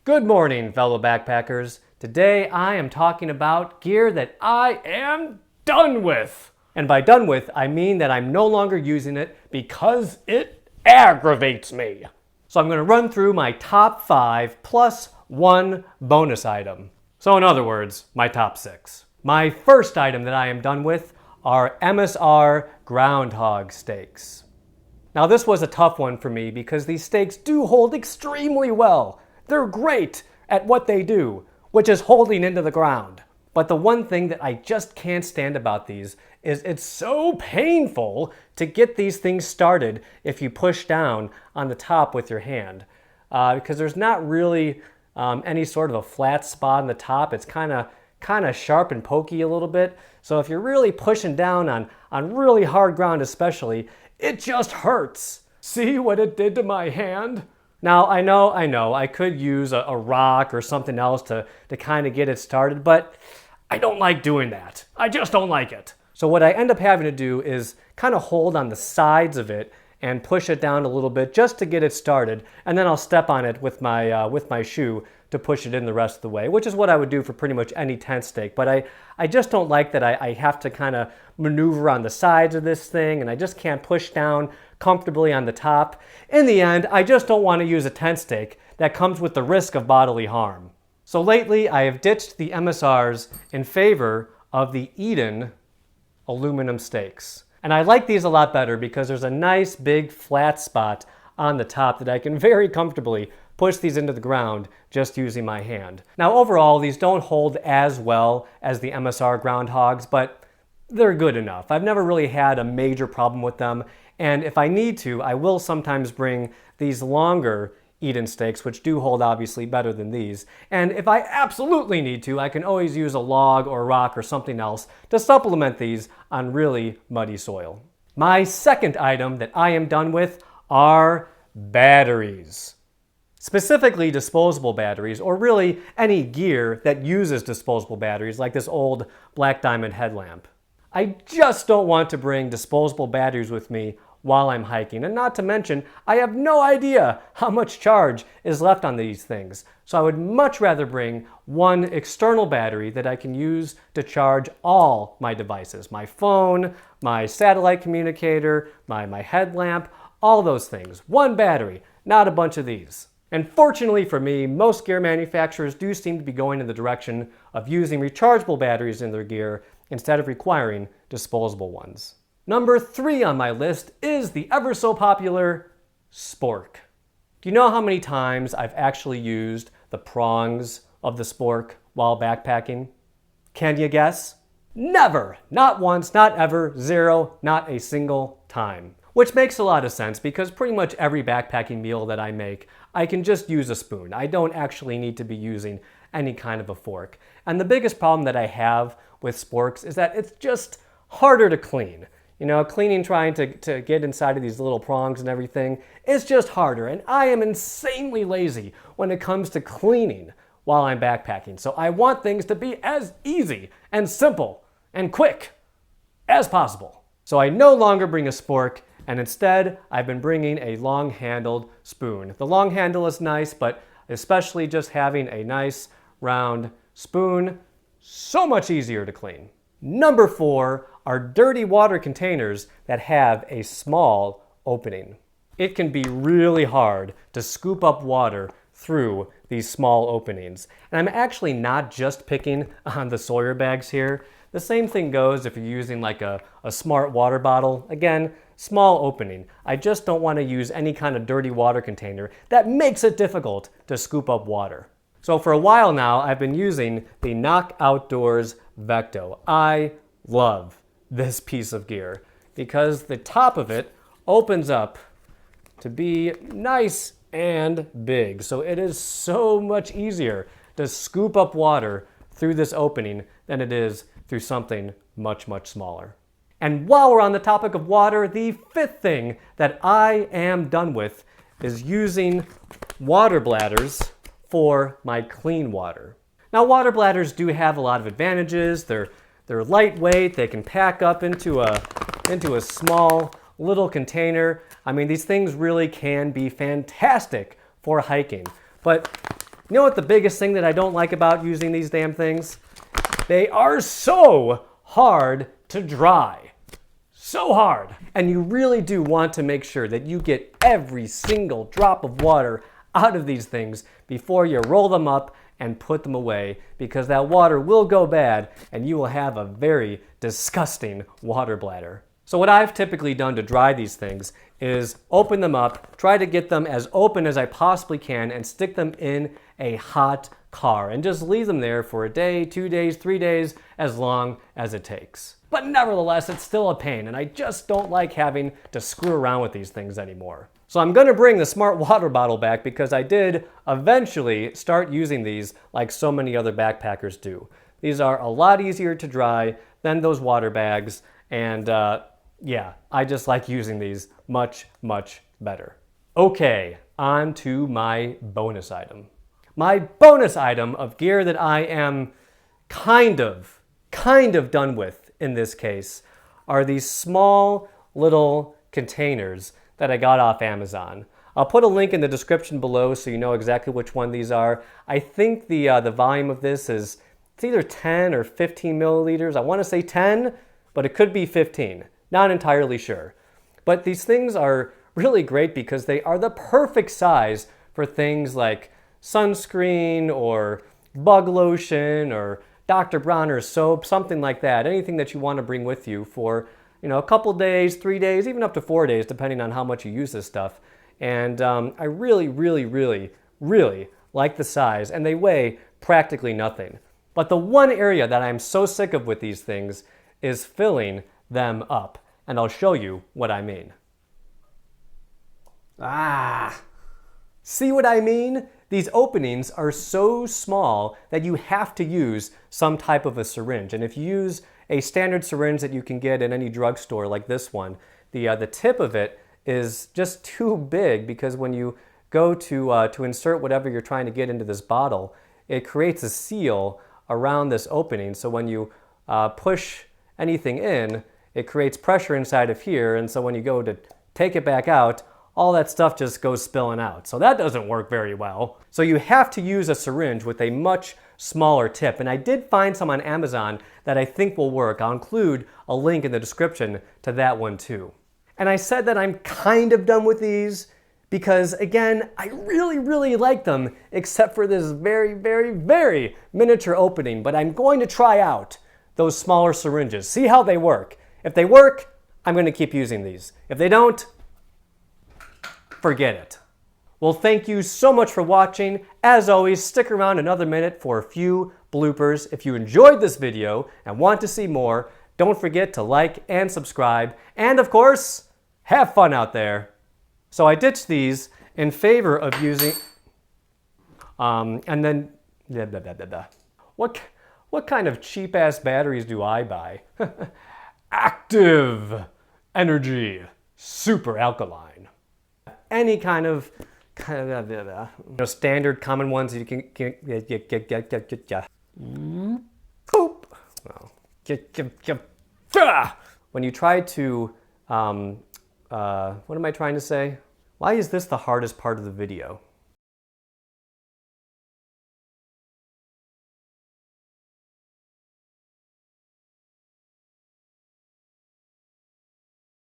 Good morning, fellow backpackers. Today I am talking about gear that I am done with. And by done with, I mean that I'm no longer using it because it aggravates me. So I'm going to run through my top 5 plus one bonus item. So in other words, my top 6. My first item that I am done with are MSR groundhog stakes. Now this was a tough one for me because these stakes do hold extremely well. They're great at what they do, which is holding into the ground. But the one thing that I just can't stand about these is it's so painful to get these things started if you push down on the top with your hand. Because there's not really any sort of a flat spot on the top. It's kind of sharp and pokey a little bit. So if you're really pushing down on really hard ground especially, it just hurts. See what it did to my hand? Now, I know, I could use a rock or something else to kind of get it started, but I don't like doing that. I just don't like it. So what I end up having to do is kind of hold on the sides of it and push it down a little bit just to get it started, and then I'll step on it with my shoe to push it in the rest of the way, which is what I would do for pretty much any tent stake. But I just don't like that I have to kind of maneuver on the sides of this thing, and I just can't push down comfortably on the top. In the end, I just don't want to use a tent stake that comes with the risk of bodily harm. So lately, I have ditched the MSRs in favor of the Eden aluminum stakes. And I like these a lot better because there's a nice big flat spot on the top that I can very comfortably push these into the ground just using my hand. Now overall, these don't hold as well as the MSR groundhogs, but they're good enough. I've never really had a major problem with them, and if I need to, I will sometimes bring these longer Eden stakes, which do hold obviously better than these. And if I absolutely need to, I can always use a log or a rock or something else to supplement these on really muddy soil. My second item that I am done with are batteries. Specifically disposable batteries, or really any gear that uses disposable batteries, like this old black diamond headlamp. I just don't want to bring disposable batteries with me while I'm hiking, and not to mention, I have no idea how much charge is left on these things. So I would much rather bring one external battery that I can use to charge all my devices, my phone, my satellite communicator, my headlamp, all those things. One battery, not a bunch of these. And fortunately for me, most gear manufacturers do seem to be going in the direction of using rechargeable batteries in their gear instead of requiring disposable ones. Number 3 on my list is the ever so popular spork. Do you know how many times I've actually used the prongs of the spork while backpacking? Can you guess? Never! Not once, not ever, zero, not a single time. Which makes a lot of sense because pretty much every backpacking meal that I make, I can just use a spoon. I don't actually need to be using any kind of a fork. And the biggest problem that I have with sporks is that it's just harder to clean. You know, cleaning, trying to get inside of these little prongs and everything, is just harder. And I am insanely lazy when it comes to cleaning while I'm backpacking. So I want things to be as easy and simple and quick as possible. So I no longer bring a spork, and instead I've been bringing a long-handled spoon. The long handle is nice, but especially just having a nice round spoon, so much easier to clean. Number 4 are dirty water containers that have a small opening. It can be really hard to scoop up water through these small openings. And I'm actually not just picking on the Sawyer bags here. The same thing goes if you're using like a smart water bottle. Again, small opening. I just don't want to use any kind of dirty water container that makes it difficult to scoop up water. So for a while now, I've been using the Knock Outdoors Vecto. I love this piece of gear because the top of it opens up to be nice and big. So it is so much easier to scoop up water through this opening than it is through something much, much smaller. And while we're on the topic of water, the 5th thing that I am done with is using water bladders for my clean water. Now, water bladders do have a lot of advantages. They're lightweight. They can pack up into a small little container. I mean, these things really can be fantastic for hiking. But You know what the biggest thing that I don't like about using these damn things? They are so hard to dry. So hard. And you really do want to make sure that you get every single drop of water out of these things before you roll them up and put them away, because that water will go bad and you will have a very disgusting water bladder. So what I've typically done to dry these things is open them up, try to get them as open as I possibly can, and stick them in a hot car and just leave them there for a day, 2 days, 3 days, as long as it takes. But nevertheless, it's still a pain, and I just don't like having to screw around with these things anymore. So I'm gonna bring the smart water bottle back, because I did eventually start using these like so many other backpackers do. These are a lot easier to dry than those water bags, and yeah, I just like using these much, much better. Okay, on to my bonus item. My bonus item of gear that I am kind of done with in this case are these small little containers that I got off Amazon. I'll put a link in the description below so you know exactly which one these are. I think the volume of this is, it's either 10 or 15 milliliters. I want to say 10, but it could be 15. Not entirely sure. But these things are really great because they are the perfect size for things like sunscreen or bug lotion or Dr. Bronner's soap, something like that. Anything that you want to bring with you for, you know, a couple days, 3 days, even up to 4 days, depending on how much you use this stuff. And I really like the size, and they weigh practically nothing. But the one area that I'm so sick of with these things is filling them up. And I'll show you what I mean. See what I mean? These openings are so small that you have to use some type of a syringe. And if you use a standard syringe that you can get in any drugstore like this one, the tip of it is just too big, because when you go to insert whatever you're trying to get into this bottle, it creates a seal around this opening. So when you push anything in, it creates pressure inside of here, and so when you go to take it back out, all that stuff just goes spilling out. So that doesn't work very well. So you have to use a syringe with a much smaller tip, and I did find some on Amazon that I think will work. I'll include a link in the description to that one too. And I said that I'm kind of done with these because, again, I really like them, except for this very miniature opening. But I'm going to try out those smaller syringes, see how they work. If they work, I'm going to keep using these. If they don't, forget it. Well, thank you so much for watching. As always, stick around another minute for a few bloopers. If you enjoyed this video and want to see more, don't forget to like and subscribe. And of course, have fun out there. So I ditched these in favor of using, and then, What kind of cheap-ass batteries do I buy? Active Energy Super Alkaline. Any kind of standard common ones you can get. Poop. When you try to, what am I trying to say? Why is this the hardest part of the video?